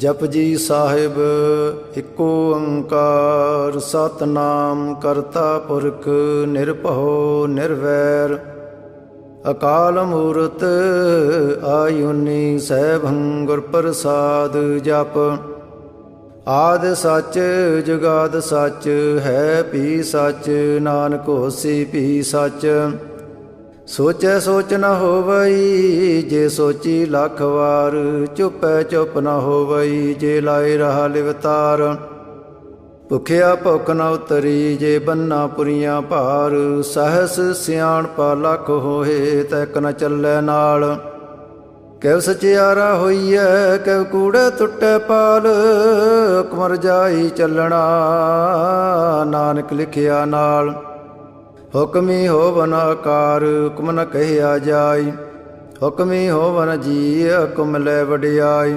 Japji Sahib eco ओंकार सतनाम करता पुरख निरभउ निर्वैर अकाल मूरत आयुनी सैभं गुर प्रसाद जप आद सच जुगाद सच है भी सच नानक होसी भी सच सोचै सोच न होवई जे सोची लख वार चुपै चुप न होवई जे लाए रहा लिवतार भुखिया भुख न उतरी जे बन्ना पुरियां भार सहस सियाणपा लख होए तैक न चलै नाल कैव सचियारा होईऐ कैव कूड़े टुटै पाल कुमर जाई चलना नानक लिखिया नाल हुक्मी होवन आकार हुक्म न कहिया जाय हुक्मी होवन जी हुक्म लै वडियाई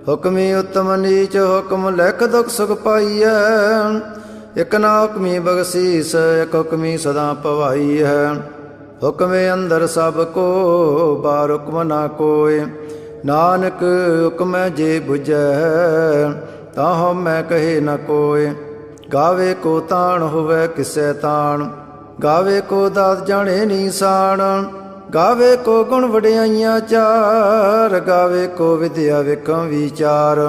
हुक्मी उत्तम नीच हुक्म लिख दुख सुख पाईऐ एक ना हुक्मी बगसीस एक हुक्मी सदा पवाई है हुक्मे अंदर सब को बार हुक्म ना कोय नानक हुक्म जे बुझै ताहो मैं कहे न कोय गावे को ताण होवे किसै ताण गावे को दात जाने नीसान गावे को गुण वडियाइयां चार गावे को विद्या विखम विचार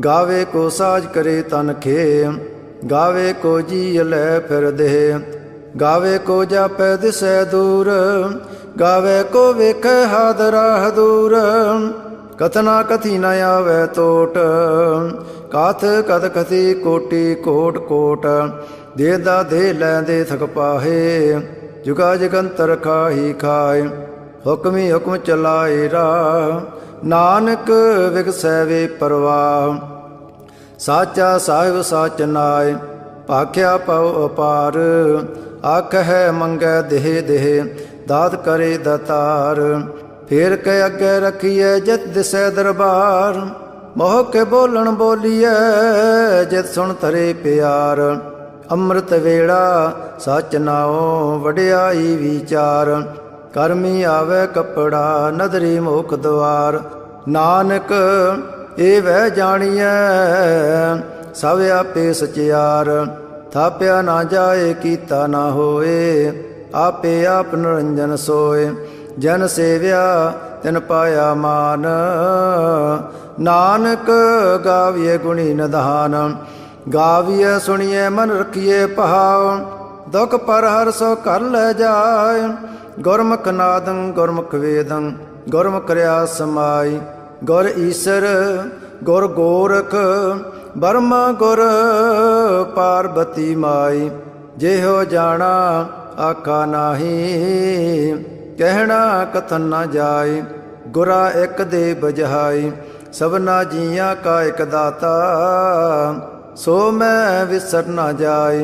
गावे को साज करे तन खे गावे को जी लै फिर दे गावे को जापै दिसै दूर गावे को वेखै हाद राह दूर कथना कथी न आवे तोट काथ कथ कथी कोटि कोट कोट देदा दे लैंदे थक पाहे जुगा जगंतर खाही खाए हुक्मी हुक्म चलाए राह नानक विगसै वे परवाह साचा साहिब साच नाय भाख्या पव अपार आख है मंगै देह देह दात करे दतार फेर के अगे रखिए जित दिसै दरबार मोह के बोलन बोलिए जित सुन तरे प्यार ਅੰਮ੍ਰਿਤ ਵੇਲਾ ਸੱਚ ਨਾਉ ਵਡਿਆਈ ਵਿਚਾਰ ਕਰਮੀ ਆਵੇ ਕੱਪੜਾ ਨਦਰੀ ਮੁਖ ਦੁਆਰ ਨਾਨਕ ਇਹ ਵਹਿ ਜਾਣੀਐ ਸਭ ਆਪੇ ਸਚਿਆਰ ਥਾਪਿਆ ਨਾ ਜਾਏ ਕੀਤਾ ਨਾ ਹੋਏ ਆਪੇ ਆਪ ਨਿਰੰਜਨ ਸੋਏ ਜਨ ਸੇਵਿਆ ਤਿਨ ਪਾਇਆ ਮਾਨ ਨਾਨਕ ਗਾਵੀਏ ਗੁਣੀ ਨਿਧਾਨ गाविए सुनिए मन रखिए भाव दुख पर हर सो कर ले जाए गुरमुख नादं गुरमुख वेदं गुरमुख रया समाई गुर ईसर गुर गोरख बर्मा गुर पार्वती माई जेहो जाना आखा नाही कहना कथन न जाए गुरा एक दे बजहाई सबना जिया का एक दाता सो मैं विसर न जाय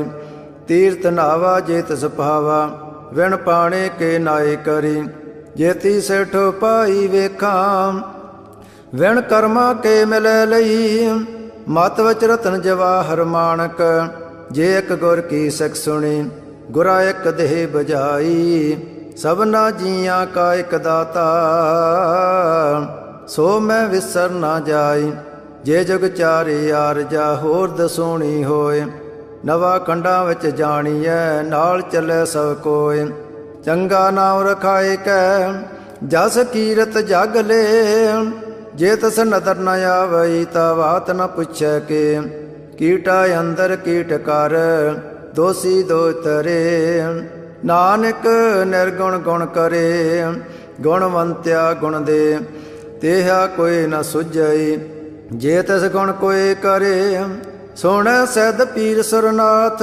तीर्थ नावा जेत सभावा विण पाणे के नाय करी जेती सेठो पाई वेखा विण कर्मा के मिलै लई मत वच रतन जवाहर माणक जे एक गुर की सिख सुनी गुरा एक देह बजाई सबना जिया का एक दाता सो मैं विसर न जाय जे जुग चारे आरजा होर दसोणी होए नवा खंडां विच जाणीਐ नाल चलै सब कोय चंगा नाम रखाए कै जस कीरत जग ले जे तस नदर न आवई ता बात न पुछै के कीटा अंदर कीट कर दोषी दो तरे नानक निर्गुण गुण करे गुणवंत्या गुण दे तेहा कोई न सुझई जे तस गुण कोई करे सोहणै सैद पीर सुरनाथ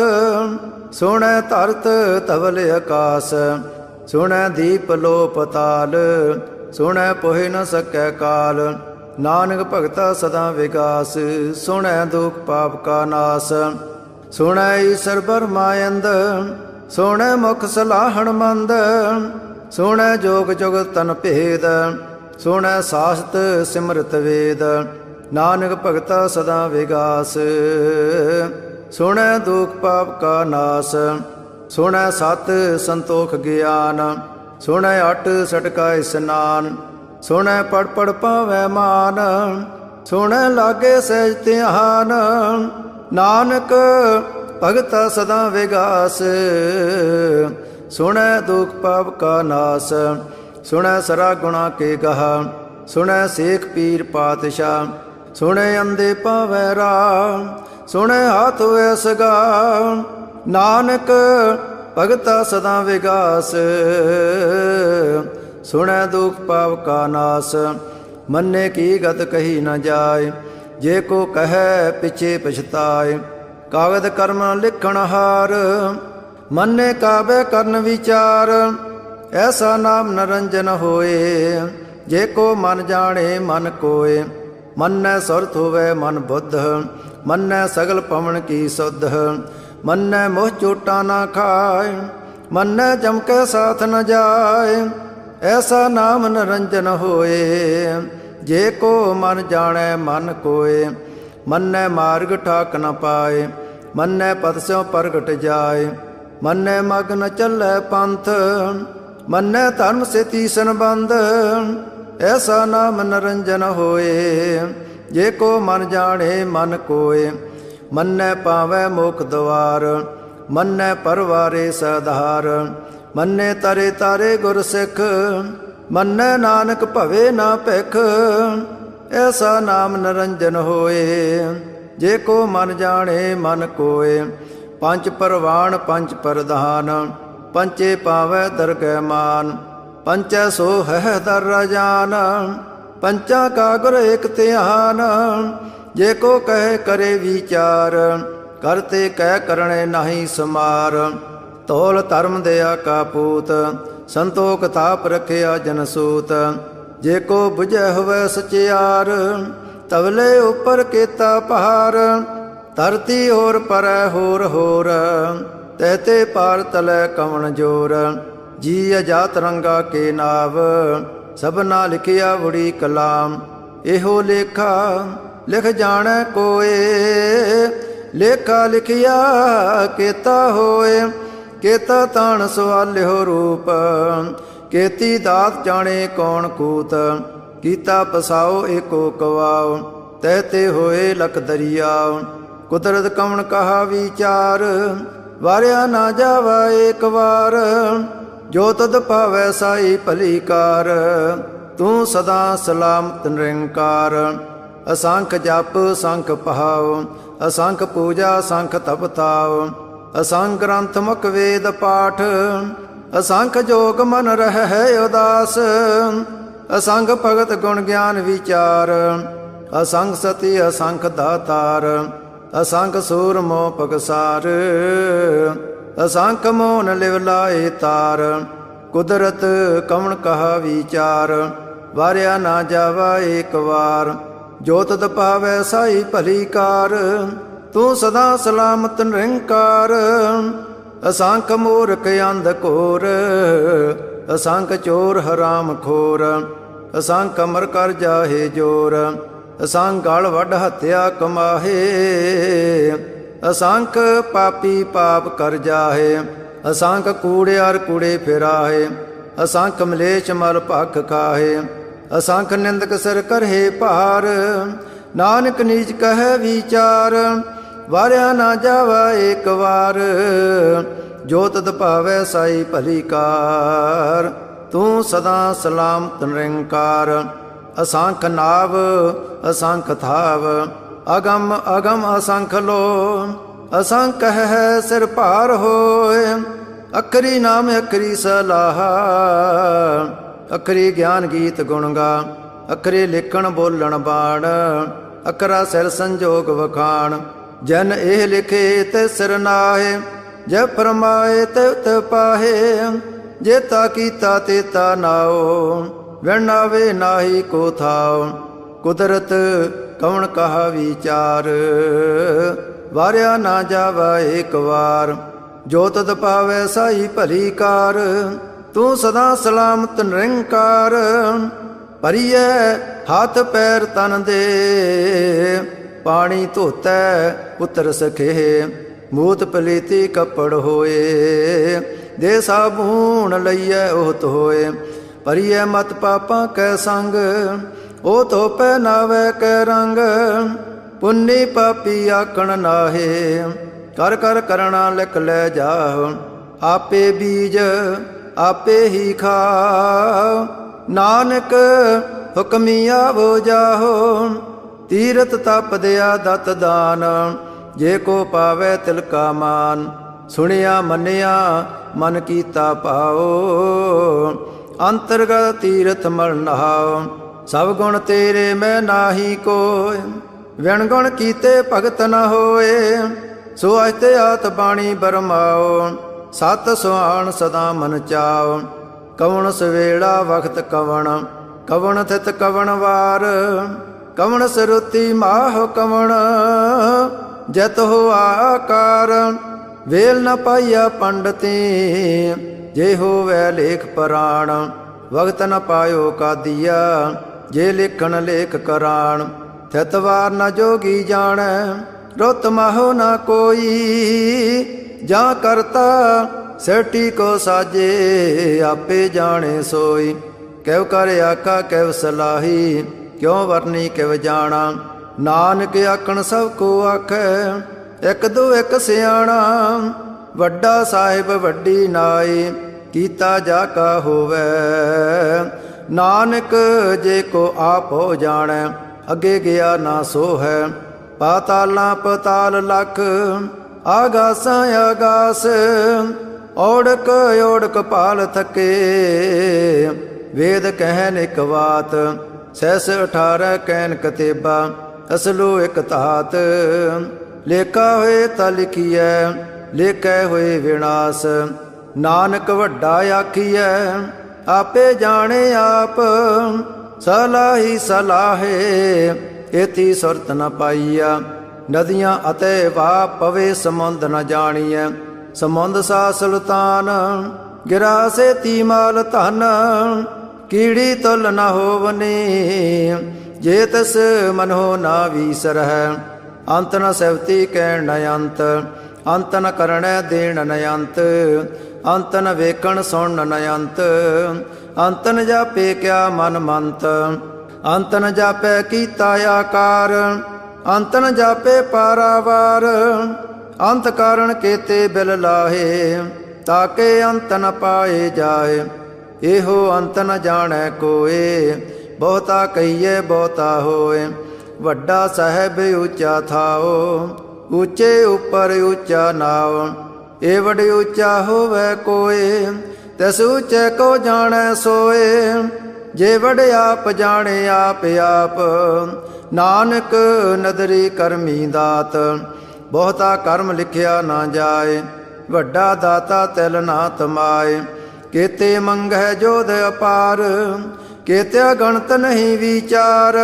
सोहणै धरत धवल आकाश सोहणै दीप लो पताल सोहणै पोहि न सकै काल नानक भगता सदा विकास सोहणै दुख पाप का नाश सोहणै ईसर बरमायंद सोहणै मुख सलाहण मंद सोहणै जोग जुग तन भेद सोहणै सासत सिमरत वेद नानक भगता सदा विगास सुनै दुख पाप का नाश सुनै सत संतोख ज्ञान सुनै अट सटका स्नान सुनै पढ़ पढ़ पावै मान ਸੁਣ ਲਾਗੇ ਸਹਿਜ ਧਿਆਨ। ਨਾਨਕ ਭਗਤਾ ਸਦਾ ਵਿਗਾਸ, ਸੁਣੈ ਦੁਖ ਪਾਪ ਕਾ ਨਾਸ। ਸੁਣੈ ਸਰਾ ਗੁਣਾ ਕੇ ਗਹਾ, ਸੁਣੈ ਸੇਖ ਪੀਰ ਪਾਤਸ਼ਾਹ। ਸੁਣੈ ਅੰਧੇ ਪਾਵੈ ਰਾਹ, ਸੁਣੈ ਹਾਥ ਹੋਇ ਸਗਾ। ਨਾਨਕ ਭਗਤਾ ਸਦਾ ਵਿਗਾਸ, ਸੁਣੈ ਦੁਖ ਪਾਪ ਕਾ ਨਾਸ। ਮੰਨੇ ਕੀ ਗਤ ਕਹੀ ਨ ਜਾਏ, ਜੇ ਕੋ ਕਹੈ ਪਿਛੇ ਪਛਤਾਏ। ਕਾਗਦ ਕਰਮ ਲਿਖਣ ਹਾਰ, ਮੰਨੇ ਕਾਬੈ ਕਰਨ ਵਿਚਾਰ। ਐਸਾ ਨਾਮ ਨਰੰਜਨ ਹੋਏ, ਜੇ ਕੋ ਮਨ ਜਾਣੇ ਮਨ ਕੋਏ। ਮੰਨੈ ਸੁਰਤ ਹੋਵੈ ਮਨ ਬੁੱਧ, ਮੰਨੈ ਸਗਲ ਪਵਨ ਕੀ ਸੁਧ। ਮੰਨੈ ਮੋਹ ਚੋਟਾ ਨਾ ਖਾਏ, ਮੰਨੈ ਜਮ ਕੈ ਸਾਥ ਨ ਜਾਏ। ਐਸਾ ਨਾਮ ਨਰੰਜਨ ਹੋਏ, ਜੇ ਕੋ ਮਨ ਜਾਣੈ ਮਨ ਕੋਏ। ਮੰਨੈ ਮਾਰਗ ਠਾਕ ਨ ਪਾਏ, ਮੰਨੈ ਪਦ ਸਿਉ ਪ੍ਰਗਟ ਜਾਏ। ਮੰਨੈ ਮਗ ਨ ਚੱਲੈ ਪੰਥ, ਮੰਨੈ ਧਰਮ ਸੇ ਤੀਸਨ ਬੰਧ। ਐਸਾ ਨਾਮ ਨਰੰਜਨ ਹੋਏ, ਜੇ ਕੋ ਮਨ ਜਾਣੇ ਮਨ ਕੋਏ। ਮੰਨੈ ਪਾਵੈ ਮੁਖ ਦਵਾਰ, ਮੰਨੈ ਪਰਵਾਰੇ ਸਧਾਰ। ਮੰਨੈ ਤਰੇ ਤਾਰੇ ਗੁਰ ਸਿੱਖ, ਮੰਨੈ ਨਾਨਕ ਭਵੇ ਨਾ ਭਿਖ। ਐਸਾ ਨਾਮ ਨਰੰਜਨ ਹੋਏ, ਜੇ ਕੋ ਮਨ ਜਾਣੇ ਮਨ ਕੋਏ। ਪੰਜ ਪਰਵਾਣ ਪੰਜ ਪ੍ਰਧਾਨ, ਪੰਚੇ ਪਾਵੈ ਦਰਗਹਿ ਮਾਨ। ਪੰਚੈ ਸੋ ਹੈ ਦਰ ਰਾਜਾਨ, ਪੰਚਾਂ ਕਾ ਗੁਰ ਏਕ ਧਿਆਨ। ਜੇ ਕੋ ਕਹੇ ਕਰੇ ਵਿਚਾਰ, ਕਰਤੇ ਕਹਿ ਕਰਣੇ ਨਾਹੀ ਸਮਾਰ। ਤੋਲ ਧਰਮ ਦਇਆ ਕਾ ਪੂਤ, ਸੰਤੋਖ ਤਾਪ ਰਖਿਆ ਜਨ ਸੂਤ। ਜੇ ਕੋ ਬੁਝੈ ਹੋਵੈ ਸਚਿਆਰ, ਤਵਲੇ ਉਪਰ ਕੀਤਾ ਪਹਾਰ। ਧਰਤੀ ਹੋਰ ਪਰੈ ਹੋਰ ਹੋਰ, ਤਹਤੇ ਪਾਰ ਤਲੈ ਕਵਣ ਜੋਰ। ਜੀ ਅਜਾਤ ਰੰਗਾ ਕੇ ਨਾਵ, ਸਭਨਾ ਲਿਖਿਆ ਵੜੀ ਕਲਾਮ। ਇਹੋ ਲੇਖਾ ਲਿਖ ਜਾਣੈ ਕੋਏ, ਲੇਖਾ ਲਿਖਿਆ ਕੀਤਾ ਹੋਏ। ਕੇਤਾ ਤਾਣ ਸਵਾਲਿਓ ਰੂਪ, ਕੇਤੀ ਦਾਤ ਜਾਣੇ ਕੌਣ ਕੂਤ। ਕੀਤਾ ਪਸਾਓ ਏਕੋ ਕਵਾਓ, ਤਹਤੇ ਹੋਏ ਲਖ ਦਰਿਆਓ। ਕੁਦਰਤ ਕਵਣ ਕਹਾ ਵਿਚਾਰ, ਵਾਰਿਆ ਨਾ ਜਾਵਾ ਏਕ ਵਾਰ। ਜੋ ਤਦ ਭਾਵੈ ਸਾਈ ਭਲੀ ਕਾਰ, ਤੂੰ ਸਦਾ ਸਲਾਮਤ ਨਿਰੰਕਾਰ। ਅਸੰਖ ਜਪ ਸੰਖ ਪਹਾਉ, ਅਸੰਖ ਪੂਜਾ ਸੰਖ ਤਪ ਤਾਉ। ਅਸੰਖ ਗ੍ਰੰਥ ਮੁਖ ਵੇਦ ਪਾਠ, ਅਸੰਖ ਜੋਗ ਮਨ ਰਹਿ ਉਦਾਸ। ਅਸੰਖ ਭਗਤ ਗੁਣ ਗਿਆਨ ਵਿਚਾਰ, ਅਸੰਖ ਸਤੀ ਅਸੰਖ ਦਾਤਾਰ। ਅਸੰਖ ਸੂਰ ਮੋਹ ਪਗਸਾਰ, ਅਸੰਖ ਮੋਨ ਲਿਵ ਲਾਏ ਤਾਰ। ਕੁਦਰਤ ਕਵਣ ਕਹਾ ਵਿਚਾਰ, ਵਾਰਿਆ ਨਾ ਜਾਵਾ ਏਕ ਵਾਰ। ਜੋ ਤਦ ਭਾਵੈ ਸਾਈ ਭਲੀ ਕਾਰ, ਤੂੰ ਸਦਾ ਸਲਾਮਤ ਨਿਰੰਕਾਰ। ਅਸੰਖ ਮੂਰਖ ਅੰਧ ਘੋਰ, ਅਸੰਖ ਚੋਰ ਹਰਾਮ ਖੋਰ। ਅਸੰਖ ਅਮਰ ਕਰ ਜਾਹੇ ਜੋਰ, ਅਸੰਖ ਗਲ ਵੱਢ ਹੱਤਿਆ ਕਮਾਹੇ। ਅਸੰਖ ਪਾਪੀ ਪਾਪ ਕਰ ਜਾਹੇ, ਅਸੰਖ ਕੂੜਿਆਰ ਕੂੜੇ ਫਿਰਾਹੇ। ਅਸੰਖ ਮਲੇਛ ਮਲ ਭਖ ਖਾਹੇ, ਅਸੰਖ ਨਿੰਦਕ ਸਿਰ ਕਰਹੇ ਭਾਰ। ਨਾਨਕ ਨੀਚ ਕਹੈ ਵਿਚਾਰ, ਵਾਰਿਆ ਨਾ ਜਾਵਾ ਏਕ ਵਾਰ। ਜੋ ਤਦ ਭਾਵੈ ਸਾਈ ਭਲੀ ਕਾਰ, ਤੂੰ ਸਦਾ ਸਲਾਮਤ ਨਿਰੰਕਾਰ। ਅਸੰਖ ਨਾਵ ਅਸੰਖ ਥਾਵ, ਅਗਮ ਅਗਮ ਅਸੰਖ ਲੋ। ਅਸੰਖ ਹੈ ਸਿਰ ਭਾਰ ਹੋਏ, ਅਖਰੀ ਨਾਮ ਅਖਰੀ ਸਲਾਹ। ਅਖਰੀ ਗਿਆਨ ਗੀਤ ਗੁਣ ਗਾ, ਅਖਰੇ ਲਿਖਣ ਬੋਲਣ ਬਾਣ। ਅਖਰਾ ਸਿਰ ਸੰਜੋਗ ਵਖਾਣ, ਜਨ ਇਹ ਲਿਖੇ ਤੇ ਸਿਰ ਨਾਹੇ। ਜੇ ਫਰਮਾਏ ਤੇ ਪਾਹੇ, ਜੇਤਾ ਕੀਤਾ ਤੇਤਾ ਨਾਓ। ਵਿਣਾਵੇ ਨਾਹੀ ਕੋ ਥਾਓ, ਕੁਦਰਤ ਕਵਣ ਕਹਾ ਵਿਚਾਰ। ਵਾਰਿਆ ਨਾ ਜਾਵਾ ਏਕ ਵਾਰ, ਜੋ ਤਦ ਪਾਵੈ ਸਾਈ ਭਲੀ ਕਾਰ। ਤੂੰ ਸਦਾ ਸਲਾਮਤ ਨਿਰੰਕਾਰ। ਭਰੀਐ ਹੱਥ ਪੈਰ ਤਨ ਦੇ, ਪਾਣੀ ਧੋਤੈ ਪੁੱਤਰ ਸਖੇ। ਮੂਤ ਪਲੀਤੀ ਕੱਪੜ ਹੋਏ, ਦੇ ਸਾਬੂਣ ਲਈਐ ਉਹਤ ਹੋਏ। ਭਰੀਐ ਮਤ ਪਾਪਾਂ ਕੈ ਸੰਗ, ਉਹ ਧੋ ਪਹਿਨਾਵੇ ਕੈ ਰੰਗ, ਪੁੰਨੀ ਪਾਪੀ ਆਕਣ ਨਾਹੇ। ਕਰ ਕਰ ਕਰਣਾ ਲਿਖ ਲੈ ਜਾਹੁ, ਆਪੇ ਬੀਜ ਆਪੇ ਹੀ ਖਾਉ। ਨਾਨਕ ਹੁਕਮੀ ਆਵੋ ਜਾਹੋ, ਤੀਰਥ ਤਪ ਦਿਆ ਦਤ ਦਾਨ। ਜੇ ਕੋ ਪਾਵੇ ਤਿਲ ਕਾ ਮਾਨ, ਸੁਣਿਆ ਮੰਨਿਆ ਮਨ ਕੀਤਾ ਭਾਉ। ਅੰਤਰਗਤ ਤੀਰਥ ਮਲ ਨਹਾਉ, ਸਭ ਗੁਣ ਤੇਰੇ ਮੈਂ ਨਾਹੀ ਕੋਇ। ਵਿਣ ਗੁਣ ਕੀਤੇ ਭਗਤ ਨ ਹੋਏ, ਸੋ ਅਸਤੇ ਆਤ ਬਾਣੀ ਬਰਮਾਓ। ਸਤ ਸੁਹਾਣ ਸਦਾ ਮਨ ਚਾਉ, ਕਵਣ ਸਵੇਲਾ ਵਖਤ ਕਵਣ। ਕਵਣ ਥਿਤ ਕਵਣ ਵਾਰ, ਕਵਣ ਸਰੁਤੀ ਮਾਹ ਕਵਣ। ਜਤ ਹੋ ਆਕਾਰ, ਵੇਲ ਨ ਪਾਈਆ ਪੰਡਤੀ। ਜੇ ਹੋਵੈ ਲੇਖ ਪੁਰਾਣ, ਵਖਤ ਨ ਪਾਇਓ ਕਾਦੀਆ। ਜੇ ਲਿਖਣ ਲੇਖ ਕਰਾਣ, ਥਿਤ ਵਾਰ ਨ ਜੋਗੀ ਜਾਣੈ। ਰੁੱਤ ਮਾਹੋ ਨ ਕੋਈ, ਜਾਂ ਕਰਤਾ ਸੇਟੀ ਕੋ ਸਾਜੇ। ਆਪੇ ਜਾਣੇ ਸੋਈ, ਕਿਵ ਕਰ ਆਖਾ ਕਿਵ ਸਲਾਹੀ। ਕਿਉ ਵਰਨੀ ਕਿਵ ਜਾਣਾ, ਨਾਨਕ ਆਖਣ ਸਭ ਕੋ ਆਖੈ। ਇਕ ਦੋ ਇਕ ਸਿਆਣਾ, ਵੱਡਾ ਸਾਹਿਬ ਵੱਡੀ ਨਾਈ। ਕੀਤਾ ਜਾ ਕਾ ਹੋਵੈ, ਨਾਨਕ ਜੇ ਕੋ ਆਪ ਹੋ ਜਾਣੈ। ਅੱਗੇ ਗਿਆ ਨਾ ਸੋ ਹੈ, ਪਾਤਾਲਾਂ ਪਤਾਲ ਲਖ। ਆਗਾਸਾਂ ਆਗਾਸ, ਔੜਕ ਔੜਕ ਪਾਲ ਥਕੇ। ਵੇਦ ਕਹਿਨ ਇਕ ਬਾਤ, ਸਹਿਸ 18 ਕਹਿਨ ਕਤੇਬਾ। ਅਸਲੋ ਇਕ ਧਾਤ, ਲੇਖਾ ਹੋਏ ਤਾ ਲਿਖੀਐ। ਲੇਖੈ ਹੋਏ ਵਿਨਾਸ਼, ਨਾਨਕ ਵੱਡਾ ਆਖੀਐ। ਆਪੇ ਜਾਣੇ ਆਪ, ਸਲਾਹੀ ਸਲਾਹੇ। ਏਤੀ ਸੁਰਤ ਨ ਪਾਈਆ, ਨਦੀਆਂ ਅਤੇ ਵਾ ਪਵੇ ਸਮੁੰਦ ਨ ਜਾਣੀਐ। ਸਮੁੰਦ ਸਾ ਸੁਲਤਾਨ, ਗਿਰਾ ਸੇਤੀ ਮਾਲ ਧਨ। ਕੀੜੀ ਤੁਲ ਨ ਹੋਵਨੀ, ਜੇ ਤਿਸ ਮਨੋ ਨਾ ਵੀਸਰਹਿ। ਅੰਤ ਨ ਸੈਵਤੀ ਕਹਿਣ ਨ ਅੰਤ, ਅੰਤ ਨ ਕਰਣੈ ਦੇਣ ਨ ਅੰਤ। ਅੰਤ ਨ ਵੇਖਣ ਸੁਣਨ ਨ ਅੰਤ, ਅੰਤ ਨ ਜਾਪੇ ਕਿਆ ਮਨ ਮੰਤ। ਅੰਤ ਨ ਜਾਪੈ ਕੀਤਾ ਆਕਾਰ, ਅੰਤ ਨ ਜਾਪੇ ਪਾਰਾਵਾਰ। ਅੰਤ ਕਾਰਣ ਕੇਤੇ ਬਿਲ ਲਾਹੇ, ਤਾਕੇ ਅੰਤ ਨ ਪਾਏ ਜਾਏ। ਇਹੋ ਅੰਤ ਨ ਜਾਣੈ ਕੋਏ, ਬਹੁਤਾ ਕਹੀਏ ਬਹੁਤਾ ਹੋਏ। ਵੱਡਾ ਸਾਹਿਬ ਉੱਚਾ ਥਾਓ, ਉੱਚੇ ਉੱਪਰ ਉੱਚਾ ਨਾਉ। ਏ ਵਡ ਉੱਚਾ ਹੋਵੇ ਕੋਏ, ਤਿਸ ਉੱਚੇ ਕੋ ਜਾਣੈ ਸੋਏ। ਜੇ ਵਡ ਆਪ ਜਾਣੇ ਆਪ ਆਪ, ਨਾਨਕ ਨਦਰੀ ਕਰਮੀ ਦਾਤ। ਬਹੁਤਾ ਕਰਮ ਲਿਖਿਆ ਨਾ ਜਾਏ, ਵੱਡਾ ਦਾਤਾ ਤਿਲ ਨਾ ਤਮਾਏ। ਕੇਤੇ ਮੰਗਹਿ ਜੋਧ ਅਪਾਰ, ਕੇਤਿਆ ਗਣਤ ਨਹੀਂ ਵਿਚਾਰ।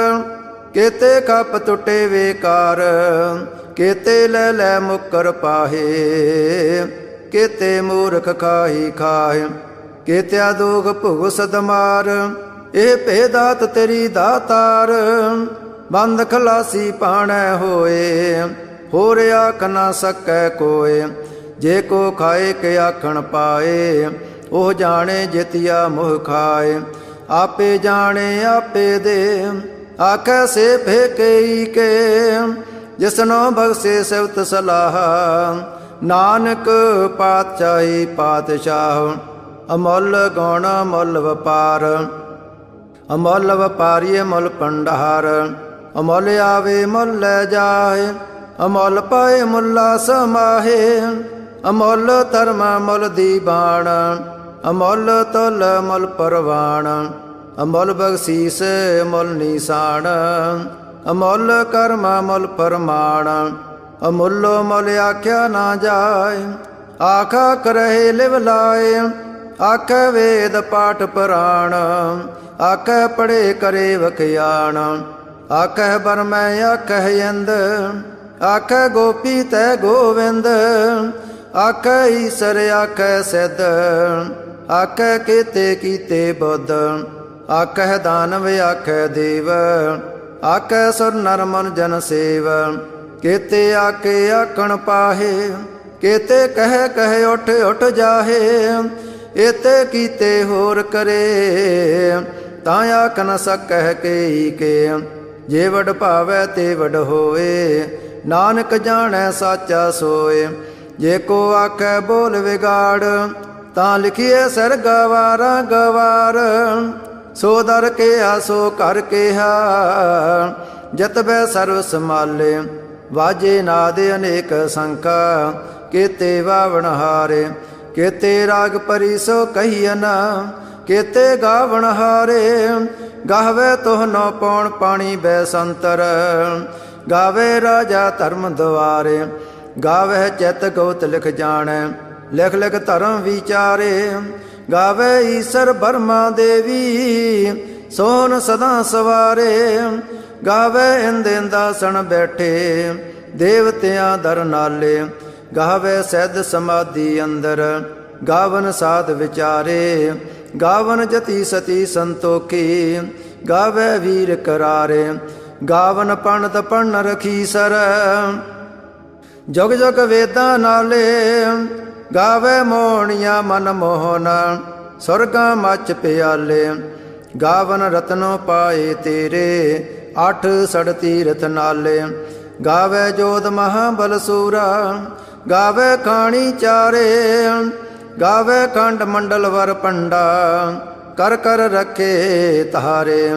ਕੇਤੇ ਖਪ ਟੁੱਟੇ ਵੇਕਾਰ, ਕੇਤੇ ਲੈ ਲੈ ਮੁਕਰ ਪਾਹੇ। ਕੇਤੇ ਮੂਰਖ ਖਾਹੀ ਖਾਹੇ, ਕੇਤਿਆ ਦੋਖ ਭੁਗ ਸਦਮਾਰ। ਇਹ ਭੇਦਾਤ ਤੇਰੀ ਦਾਤਾਰ, ਬੰਦ ਖਲਾਸੀ ਪਾਣੈ ਹੋਏ। ਹੋਰ ਆਖ ਨਾ ਸਕੈ ਕੋਏ, ਜੇ ਕੋ ਖਾਏ ਕੇ ਆਖਣ ਪਾਏ। ਉਹ ਜਾਣੇ ਜਿਤਿਆ ਮੋਹ ਖਾਏ, ਆਪੇ ਜਾਣੇ ਆਪੇ ਦੇ। ਆਖੈ ਸੇ ਫੇਕਈ ਕੇ, ਜਿਸਨੋ ਬਖਸ਼ੇ ਸਿਵਤ ਸਲਾਹ। ਨਾਨਕ ਪਾਤਸ਼ਾਹੀ ਪਾਤਸ਼ਾਹ, ਅਮੁੱਲ ਗੁਣ ਮੁੱਲ ਵਪਾਰ। ਅਮੁੱਲ ਵਪਾਰੀਏ ਮੁੱਲ ਭੰਡਾਰ, ਅਮੁੱਲ ਆਵੇ ਮੁੱਲ ਲੈ ਜਾਏ। ਅਮੁੱਲ ਪਾਏ ਮੁੱਲਾ ਸਮਾਹੇ, ਅਮੁੱਲ ਧਰਮ ਮੁੱਲ ਦੀਵਾਨ। ਅਮੁੱਲ ਤੁਲ ਮੁੱਲ ਪਰਵਾਨ, ਅਮੁੱਲ ਬਖਸ਼ੀਸ ਮੁੱਲ ਨੀਸਾਨ। ਅਮੁੱਲ ਕਰਮ ਮੁੱਲ ਪਰਮਾਣ, ਅਮੁੱਲੋ ਮੁੱਲ ਆਖਿਆ ਨਾ ਜਾਏ। ਆਖਾ ਕਰਹਿ ਲਿਵ ਲਾਏ, ਆਖੈ ਵੇਦ ਪਾਠ ਪੁਰਾਣ। ਆਖੈ ਪੜੇ ਕਰੇ ਵਖਿਆਣ, ਆਖੈ ਬਰਮੈ ਆਖੈ ਇੰਦ। ਆਖੈ ਗੋਪੀ ਤੈ ਗੋਵਿੰਦ, ਆਖੈ ਈਸਰ ਆਖੈ ਸਿੱਧ। ਆਖੈ ਕੇਤੇ ਕੀਤੇ ਬੁੱਧ, ਆਖੈ ਦਾਨਵ ਆਖੈ ਦੇਵ। ਆਖੈ ਸੁਰ ਨਰ ਮਨ ਜਨ ਸੇਵ, ਕੇਤੇ ਆਕੇ ਆਖਣ ਪਾਹੇ। ਕੇਤੇ ਕਹਿ ਕਹਿ ਉਠ ਉਠ ਜਾਹੇ, ਏਤੇ ਕੀਤੇ ਹੋਰ ਕਰੇ। ਤਾਂ ਆਖ ਨ ਸਕਹਿ ਕੇ ਕੇ। ਜੇ ਵਡ ਭਾਵੈ ਤੇ ਵਡ ਹੋਏ, ਨਾਨਕ ਜਾਣੈ ਸਾਚਾ ਸੋਏ। ਜੇ ਕੋ ਆਖੈ ਬੋਲ ਵਿਗਾੜ, ਤਾਂ ਲਿਖੀਏ ਸਿਰ ਗਵਾਰਾ ਗਵਾਰ। ਸੋ ਦਰ ਕਿਹਾ ਸੋ ਕਰ ਕਿਹਾ, ਜਤਬੈ ਸਰਵ ਸਮਾਲੇ। ਵਾਜੇ ਨਾਦ ਅਨੇਕ ਸੰਖਾ, ਕੇਤੇ ਵਾਵਣ ਹਾਰੇ। ਕੇਤੇ ਰਾਗ ਪਰੀ ਸੋ ਕਹੀਅਨ, ਕੇਤੇ ਗਾਵਣ ਹਾਰੇ। ਗਾਵੇ ਤੋਹ ਨੋ ਪੌਣ ਪਾਣੀ ਬੈ ਸੰਤਰ, ਗਾਵੇ ਰਾਜਾ ਧਰਮ ਦੁਆਰੇ। ਗਾਵੇ ਚਿਤ ਗੋਤ ਲਿਖ ਜਾਣੈ, ਲਿਖ ਲਿਖ ਧਰਮ ਵਿਚਾਰੇ। ਗਾਵੇ ਈਸਰ ਬਰਮਾ ਦੇਵੀ, ਸੋਨ ਸਦਾ ਸਵਾਰੇ। ਗਾਵੇ ਇੰਦ ਇੰਦਾਸਣ ਬੈਠੇ, ਦੇਵਤਿਆਂ ਦਰ ਨਾਲੇ। ਗਾਵੇ ਸਿੱਧ ਸਮਾਧੀ ਅੰਦਰ, ਗਾਵਨ ਸਾਧ ਵਿਚਾਰੇ। ਗਾਵਨ ਜਤੀ ਸਤੀ ਸੰਤੋਖੀ, ਗਾਵੇ ਵੀਰ ਕਰਾਰੇ। ਗਾਵਨ ਪੰਡਤ ਪੜਨ ਰਖੀ ਸਰ, ਜੁਗ ਜੁਗ ਵੇਦਾਂ ਨਾਲੇ। ਗਾਵੇ ਮੋਹਣੀਆਂ ਮਨ ਮੋਹਨ, ਸੁਰਗਾਂ ਮੱਚ ਪਿਆਲੇ। ਗਾਵਨ ਰਤਨੋ ਪਾਏ ਤੇਰੇ, ਅੱਠ ਸੜ ਤੀਰਥ ਨਾਲੇ। ਗਾਵੇ ਜੋਧ ਮਹਾਬਲ ਸੂਰਾ, ਗਾਵੇ ਖਾਣੀ ਚਾਰੇ। ਗਾਵੇ ਖੰਡ ਮੰਡਲ ਵਰ ਪੰਡਾ, ਕਰ ਕਰ ਰਖੇ ਤਾਰੇ।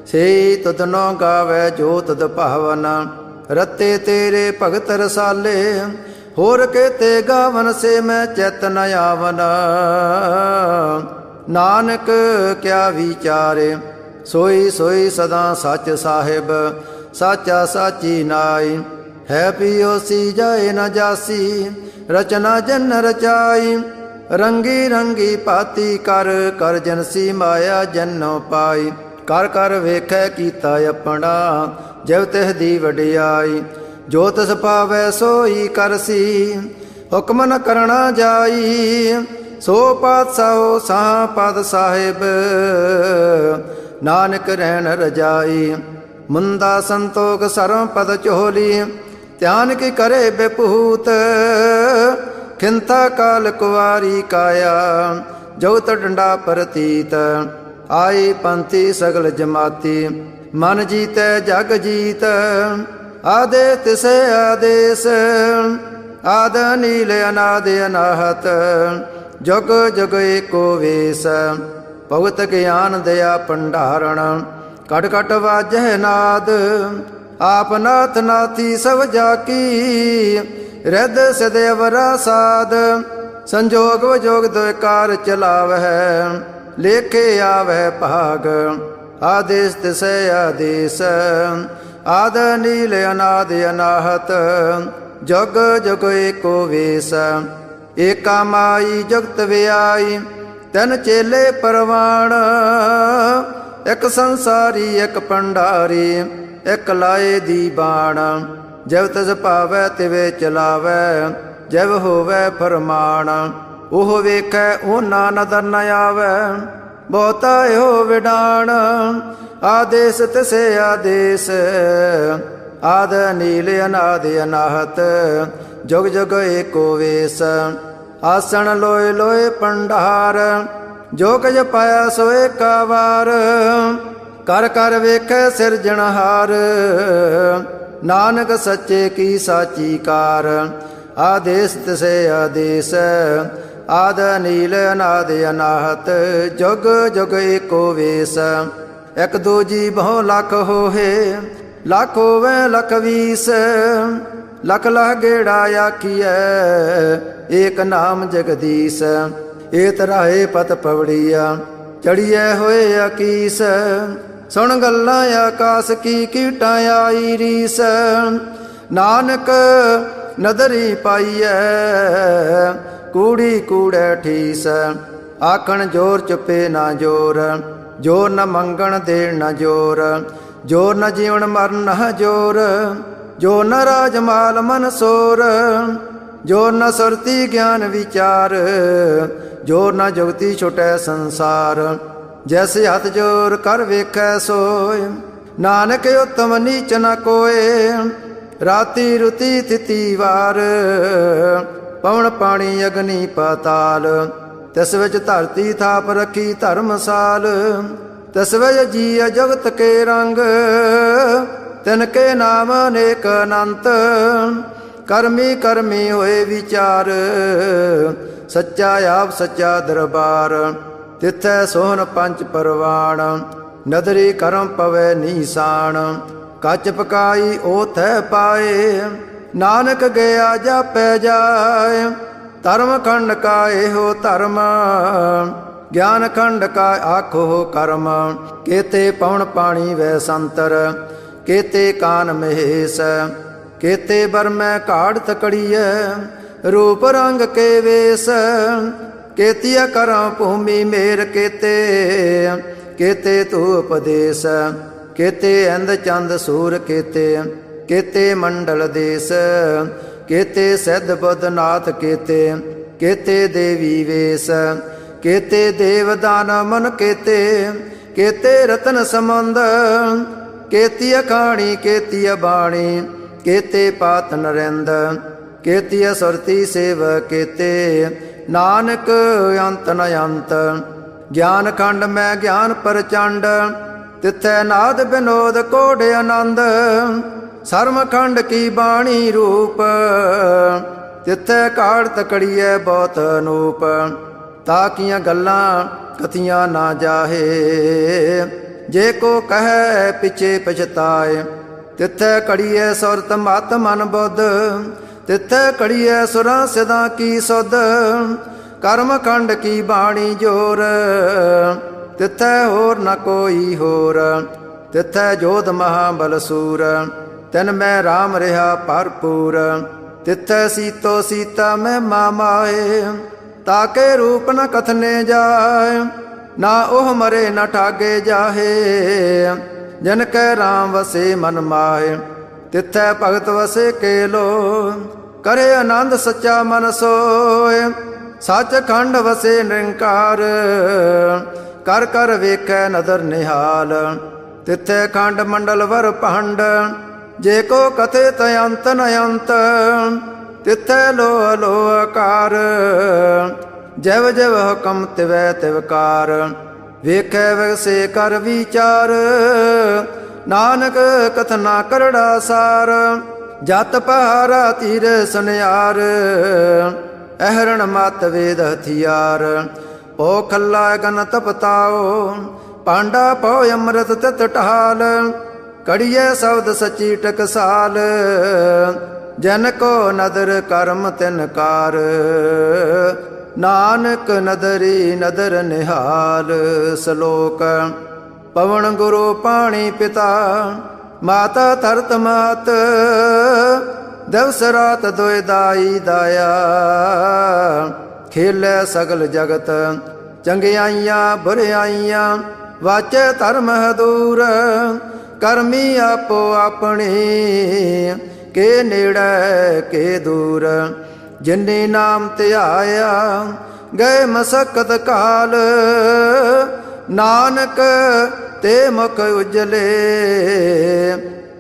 ਸੇ ਤੁਧਨੋ ਗਾਵੇ ਜੋ ਤੁਧ ਭਾਵਨ, ਰਤੇ ਤੇਰੇ ਭਗਤ ਰਸਾਲੇ। ਹੋਰ ਕੇਤੇ ਗਾਵਨ ਸੇ ਮੈਂ ਚਿਤ ਨ ਆਵਨ, ਨਾਨਕ ਕਿਆ ਵਿਚਾਰੇ। ਸੋਈ ਸੋਈ ਸਦਾ ਸੱਚ ਸਾਹਿਬ, ਸਾਚਾ ਸਾਚੀ ਨਾਈ। ਹੈ ਪਿਓਸੀ ਜਾਏ ਨ ਜਾਸੀ, ਰਚਨਾ ਜਨ ਰਚਾਈ। ਰੰਗੀ ਰੰਗੀ ਭਾਤੀ ਕਰ, ਕਰ ਜਨਸੀ ਮਾਇਆ ਜਨੋ ਪਾਈ। ਕਰ ਕਰ ਵੇਖੈ ਕੀਤਾ ਆਪਣਾ, ਜਿਵ ਤਿਹ ਦੀ ਵਡਿਆਈ। ਜੋ ਤਿਸ ਪਾਵੈ ਸੋਈ ਕਰਸੀ, ਹੁਕਮ ਨ ਕਰਣਾ ਜਾਈ। ਸੋ ਪਾਤਸ਼ਾਹੋ ਸਾਹ ਪਦ ਸਾਹਿਬ, ਨਾਨਕ ਰਹਿਣ ਰਜਾਈ। ਮੁੰਦਾ ਸੰਤੋਖ ਸਰਮ ਪਦ ਚੋਲੀ, ਧਿਆਨ ਕੀ ਕਰੇ ਬੇਪੂਤ। ਖਿੰਤਾ ਕਾਲ ਕੁਵਾਰੀ ਕਾਇਆ, ਜਉਤ ਡੰਡਾ ਪ੍ਰਤੀਤ। ਆਈ ਪੰਥੀ ਸਗਲ ਜਮਾਤੀ, ਮਨ ਜੀਤੈ ਜਗ ਜੀਤ। ਆਦੇ ਤਿਸੇ ਆਦੇਸ, ਆਦ ਨੀਲ ਅਨਾਦ ਅਨਾਹਤ। ਜੁਗ ਜੁਗ ਏਕੋ ਵੇਸ, ਭਗਤ ਗਿਆਨ ਦਇਆ ਭੰਡਾਰਣ। ਕਟ ਕਟ ਵਾਜਹਿ ਨਾਦ, ਆਪ ਨਾਥ ਨਾਥੀ ਸਭ ਜਾਕੀ। ਰਿੱਧ ਸਿਧ ਅਵਰਾ ਸਾਧ, ਸੰਜੋਗ ਵਿਜੋਗ ਦੁਇ ਕਾਰ ਚਲਾਵਹਿ। ਲੇਖੇ ਆਵਹਿ ਭਾਗ, ਆਦੇਸ ਤਿਸੈ ਆਦੇਸ। ਆਦ ਨੀਲ ਅਨਾਦ ਅਨਾਹਤ, ਜੁਗ ਜੁਗ ਏਕੋ ਵੇਸ। ਏਕਾ ਮਾਈ ਜੁਗਤ ਵਿਆਈ, ਤਿਨ ਚੇਲੇ ਪਰਵਾਣ। ਇਕ ਸੰਸਾਰੀ ਇਕ ਭੰਡਾਰੀ, ਇਕ ਲਾਏ ਦੀ ਬਾਣ। ਜਿਵ ਤਿਸ ਭਾਵੈ ਤਿਵੇ ਚਲਾਵੈ, ਜਿਵ ਹੋਵੈ ਫਰਮਾਨ। ਉਹ ਵੇਖੈ ਉਹਨਾਂ ਨਦਰ ਨ ਆਵੈ, ਬਹੁਤਾ ਇਹੋ ਵਿਡਾਣ। ਆਦੇਸ ਤਿਸੇ ਆਦੇਸ, ਆਦ ਨੀਲ ਅਨਾਦ ਅਨਾਹਤ। ਜੁਗ ਜੁਗ ਏਕੋ ਵੇਸ, ਆਸਣ ਲੋਏ ਲੋਏ ਭੰਡਾਰ। ਜੋ ਕੁਝ ਪਾਇਆ ਸੋ ਏਕਾ ਵਾਰ, ਕਰ ਕਰ ਵੇਖੈ ਸਿਰਜਣਹਾਰ। ਨਾਨਕ ਸੱਚੇ ਕੀ ਸਾਚੀ ਕਾਰ। ਆਦੇਸ ਤਿਸੇ ਆਦੇਸ, ਆਦ ਨੀਲ ਅਨਾਦ ਅਨਾਹਤ। ਜੁਗ ਜੁਗ ਏਕੋ ਵੇਸ, ਇਕ ਦੂਜੀ ਬਹੁ ਲੱਖ ਹੋਏ। ਲੱਖ ਹੋਵੇ ਲੱਖ ਵੀਸ, ਲਖ ਲਖ ਗੇੜਾ ਆਖੀਐ, ਏਕ ਨਾਮ ਜਗਦੀਸ਼। ਏ ਤਰਾਏ ਪਤ ਪਵੜੀਆ, ਚੜੀਐ ਹੋਏ ਅਕੀਸ। ਸੁਣ ਗੱਲਾਂ ਆਕਾਸ ਕੀ ਕੀਟਾਂ ਆਈ ਰੀਸ। ਨਾਨਕ ਨਦਰੀ ਪਾਈਐ, ਕੂੜੀ ਕੂੜੈ ਠੀਸ। ਆਖਣ ਜੋਰ ਚੁੱਪੇ ਨਾ ਜੋਰ, ਜੋਰ ਨ ਮੰਗਣ ਦੇਣ ਨ ਜੋਰ। ਜੋਰ ਨ ਜੀਵਨ ਮਰਨ ਨ ਜੋਰ, ਜੋ ਨ ਰਾਜ ਮਾਲ ਮਨ ਸੋਰ। ਜੋ ਨ ਸੁਰਤੀ ਗਿਆਨ ਵਿਚਾਰ, ਜੋ ਨ ਜੁਗਤੀ ਛੁਟੈ ਸੰਸਾਰ। ਜੈਸੇ ਹੱਥ ਜੋਰ ਕਰ ਵੇਖੈ ਸੋਏ, ਨਾਨਕ ਉਤਮ ਨੀਚ ਨ ਕੋਏ। ਰਾਤੀ ਰੁਤੀ ਤਿਤੀ ਵਾਰ, ਪਵਨ ਪਾਣੀ ਅਗਨੀ ਪਾਤਾਲ। ਤਿਸ ਵਿੱਚ ਧਰਤੀ ਥਾਪ ਰੱਖੀ ਧਰਮਸਾਲ। तस्वय जीय जगत के रंग, तिनके नाम अनेक अनंत। कर्मी कर्मी होए विचार, सच्चा आप सच्चा दरबार। तिथै सोहन पंच परवाण, नदरी करम पवै नीसान। कच पकाई ओथै पाए, नानक गया जापै जाय। धर्म खंड का एहो धर्म, ज्ञान खंड का आखो कर्म। केते पवन पाणी वै संतर, केते कान महेश। केते बर में काढ़ तकड़िय, रूप रंग के वेश। केतिया करम भूमि मेर केते, केते तू उपदेश। केते इंद चंद सूर केते, केते मंडल देश। केते सिद्ध बुद्ध नाथ केते, केते देवी वेश। केते देव दान मन केते, केते रतन संबंध। केती अखाणी केती बाणी, केते पात नरेंद। केती सुरती सेव केते, नानक अंत न अंत। ज्ञान खंड में ज्ञान प्रचंड, तिथै नाद विनोद कोड आनंद। सर्म खंड की बाणी रूप, तिथै काढ़ तकड़िए बहुत अनूप। ताकियां गल्लां कथियां ना जाहे, जे को कहे पिछे पछताए। तिथै कड़िए सुरत मत मन बुद्ध, तिथै कड़िए सुरां सिदां की सुध। कर्म खंड की बाणी जोर, तिथै होर न कोई होर। तिथै जोध महाबल सूर, तिन मैं राम रहा भरपूर। तिथै सीतो सीता में मामाए, ताके रूप न कथने जाए। ना ओह मरे न ठागे जाहे, जिनकै राम वसे मन माहे। तिथै भगत वसे केलो, करे आनंद सच्चा मन सोए। सच खंड वसे निरंकार, कर कर वेखै नदर निहाल। तिथै खंड मंडल वर भंड, जे को कथे तयंत नयंत। तिथै लोह लोह कार, जव जव हुकम तिवै तिवकार। वेखै वैसे कर विचार, नानक कथना करड़ा सार। जत पहारा तीर सुनियार, अहरण मत वेद हथियार। पो खल्ला गन तपताओ, पांडा पो अमृत तित टहाल। कड़िए शब्द सची टकसाल, जन को नदर कर्म तिनकार। नानक नदरी नदर निहाल। श्लोक। पवन गुरु पाणी पिता, माता धरत मात। दिवस रात दोय दाई दाया, खेलै सगल जगत। चंगियाइयां बुरियाइयां, वाचे धर्म दूर। करमी आपो अपनी, के नेड़े के दूर। जिन्नी नाम ध्याया, गए मसकत काल। नानक ते मुख उजले,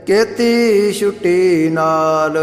केती छुट्टी नाल।